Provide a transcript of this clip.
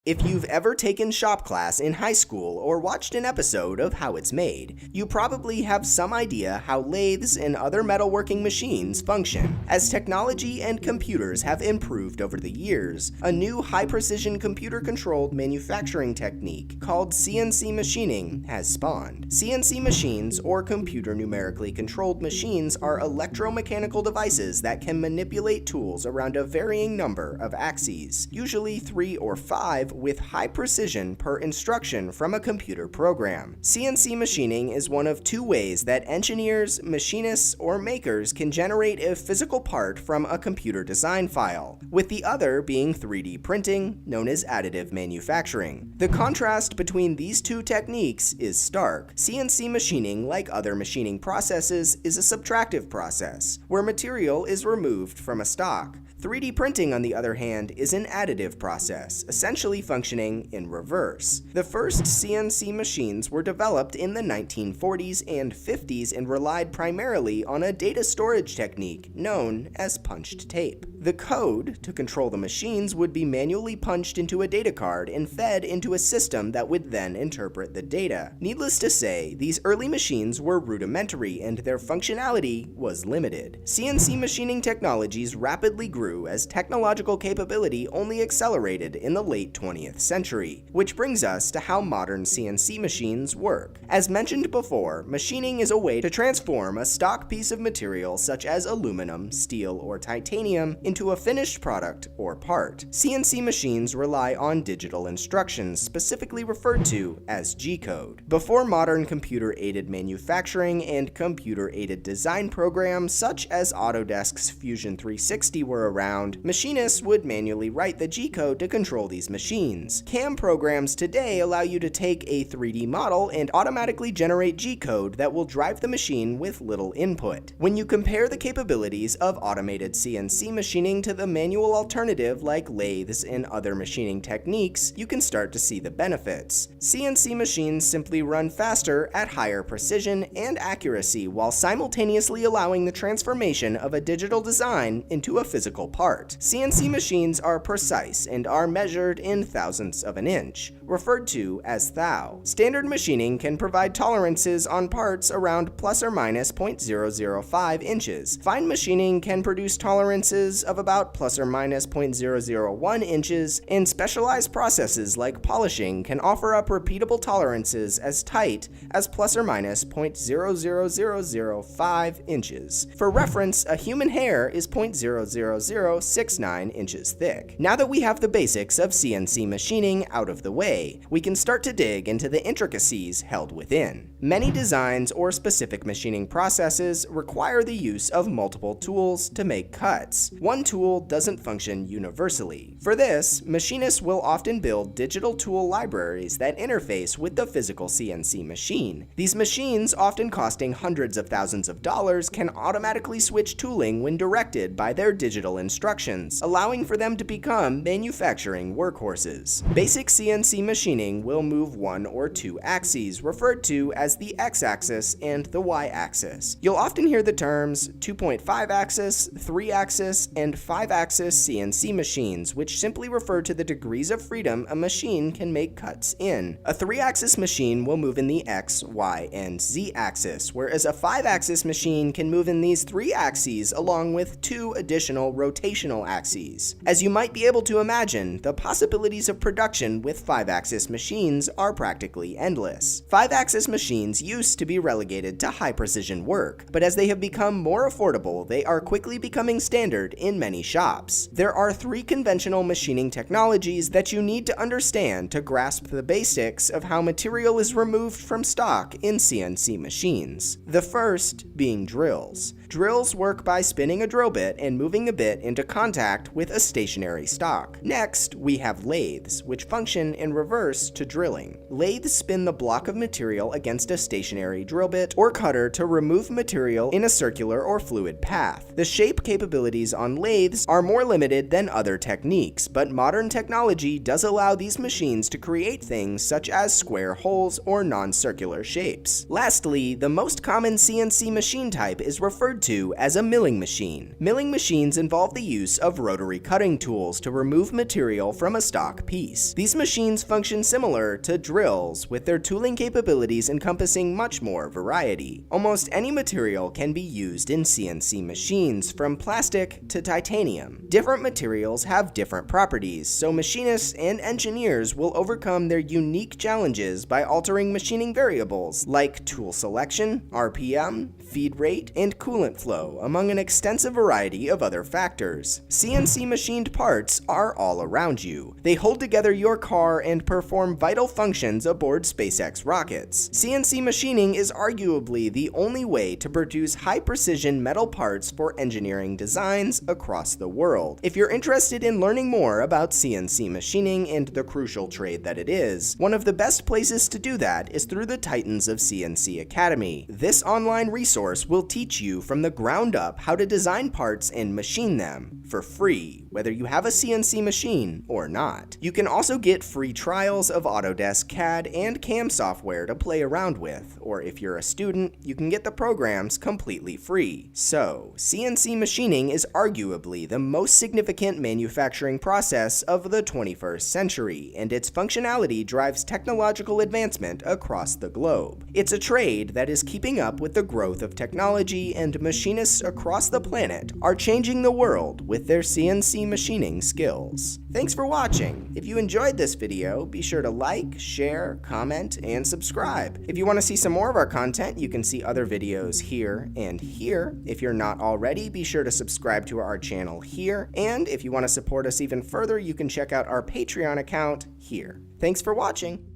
If you've ever taken shop class in high school or watched an episode of How It's Made, you probably have some idea how lathes and other metalworking machines function. As technology and computers have improved over the years, a new high-precision computer-controlled manufacturing technique called CNC machining has spawned. CNC machines, or computer numerically controlled machines, are electromechanical devices that can manipulate tools around a varying number of axes, usually 3 or 5, with high precision per instruction from a computer program. CNC machining is one of two ways that engineers, machinists, or makers can generate a physical part from a computer design file, with the other being 3D printing, known as additive manufacturing. The contrast between these two techniques is stark. CNC machining, like other machining processes, is a subtractive process, where material is removed from a stock. 3D printing, on the other hand, is an additive process, essentially functioning in reverse. The first CNC machines were developed in the 1940s and 50s and relied primarily on a data storage technique known as punched tape. The code to control the machines would be manually punched into a data card and fed into a system that would then interpret the data. Needless to say, these early machines were rudimentary and their functionality was limited. CNC machining technologies rapidly grew as technological capability only accelerated in the late 20th century, which brings us to how modern CNC machines work. As mentioned before, machining is a way to transform a stock piece of material such as aluminum, steel, or titanium into a finished product or part. CNC machines rely on digital instructions, specifically referred to as G-code. Before modern computer-aided manufacturing and computer-aided design programs such as Autodesk's Fusion 360 were around, machinists would manually write the G-code to control these machines. CAM programs today allow you to take a 3D model and automatically generate G-code that will drive the machine with little input. When you compare the capabilities of automated CNC machining to the manual alternative like lathes and other machining techniques, you can start to see the benefits. CNC machines simply run faster at higher precision and accuracy while simultaneously allowing the transformation of a digital design into a physical part. CNC machines are precise and are measured in thousandths of an inch, referred to as thou. Standard machining can provide tolerances on parts around plus or minus 0.005 inches. Fine machining can produce tolerances of about plus or minus 0.001 inches, and specialized processes like polishing can offer up repeatable tolerances as tight as plus or minus 0.00005 inches. For reference, a human hair is 0.00069 inches thick. Now that we have the basics of CNC machining out of the way, we can start to dig into the intricacies held within. Many designs or specific machining processes require the use of multiple tools to make cuts. One tool doesn't function universally. For this, machinists will often build digital tool libraries that interface with the physical CNC machine. These machines, often costing hundreds of thousands of dollars, can automatically switch tooling when directed by their digital instructions, allowing for them to become manufacturing workhorses. Basic CNC machining will move one or two axes, referred to as the x-axis and the y-axis. You'll often hear the terms 2.5-axis, 3-axis, and 5-axis CNC machines, which simply refer to the degrees of freedom a machine can make cuts in. A 3-axis machine will move in the x, y, and z axis, whereas a 5-axis machine can move in these 3 axes along with 2 additional rotational axes. As you might be able to imagine, the possibilities of production with 5-axis machines are practically endless. 5-axis machines used to be relegated to high-precision work, but as they have become more affordable, they are quickly becoming standard in many shops. There are 3 conventional machining technologies that you need to understand to grasp the basics of how material is removed from stock in CNC machines. The first being drills. Drills work by spinning a drill bit and moving the bit into contact with a stationary stock. Next, we have lathes, which function in reverse to drilling. Lathes spin the block of material against a stationary drill bit or cutter to remove material in a circular or fluid path. The shape capabilities on lathes are more limited than other techniques, but modern technology does allow these machines to create things such as square holes or non-circular shapes. Lastly, the most common CNC machine type is referred referred to as a milling machine. Milling machines involve the use of rotary cutting tools to remove material from a stock stock piece. These machines function similar to drills, with their tooling capabilities encompassing much more variety. Almost any material can be used in CNC machines, from plastic to titanium. Different materials have different properties, so machinists and engineers will overcome their unique challenges by altering machining variables like tool selection, RPM, feed rate, and coolant flow, among an extensive variety of other factors. CNC machined parts are all around you. They hold together your car and perform vital functions aboard SpaceX rockets. CNC machining is arguably the only way to produce high-precision metal parts for engineering designs across the world. If you're interested in learning more about CNC machining and the crucial trade that it is, one of the best places to do that is through the Titans of CNC Academy. This online resource will teach you from the ground up how to design parts and machine them for free, whether you have a CNC machine or not. You can also get free trials of Autodesk CAD and CAM software to play around with, or if you're a student, you can get the programs completely free. So, CNC machining is arguably the most significant manufacturing process of the 21st century, and its functionality drives technological advancement across the globe. It's a trade that is keeping up with the growth of technology, and machinists across the planet are changing the world with their CNC machining skills. Thanks for watching. If you enjoyed this video, be sure to like, share, comment, and subscribe. If you want to see some more of our content, you can see other videos here and here. If you're not already, be sure to subscribe to our channel here. And if you want to support us even further, you can check out our Patreon account here. Thanks for watching.